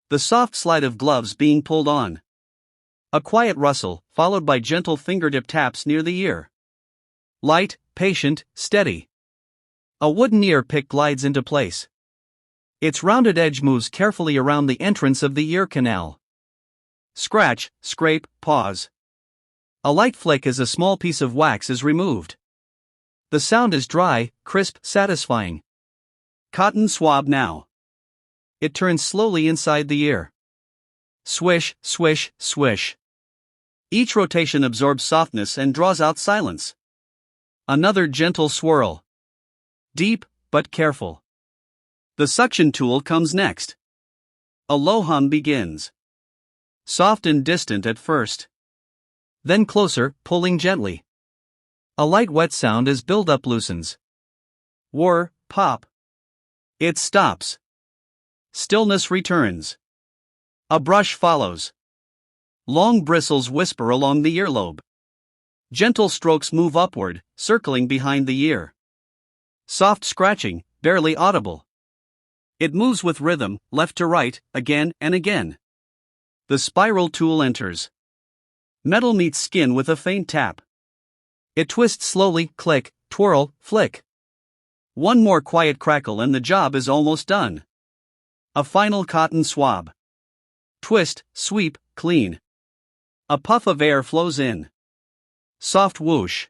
The soft slide of gloves being pulled on. A quiet rustle, followed by gentle fingertip taps near the ear. Light, patient, steady. A wooden ear pick glides into place. Its rounded edge moves carefully around the entrance of the ear canal. Scratch, scrape, pause. A light flick as a small piece of wax is removed. The sound is dry, crisp, satisfying. Cotton swab now. It turns slowly inside the ear. Swish, swish, swish. Each rotation absorbs softness and draws out silence. Another gentle swirl. Deep, but careful. The suction tool comes next. A low hum begins. Soft and distant at first. Then closer, pulling gently. A light wet sound as buildup loosens. Whir, pop. It stops. Stillness returns. A brush follows. Long bristles whisper along the earlobe. Gentle strokes move upward, circling behind the ear. Soft scratching, barely audible. It moves with rhythm, left to right, again and again. The spiral tool enters. Metal meets skin with a faint tap. It twists slowly, click, twirl, flick. One more quiet crackle and the job is almost done. A final cotton swab. Twist, sweep, clean. A puff of air flows in. Soft whoosh.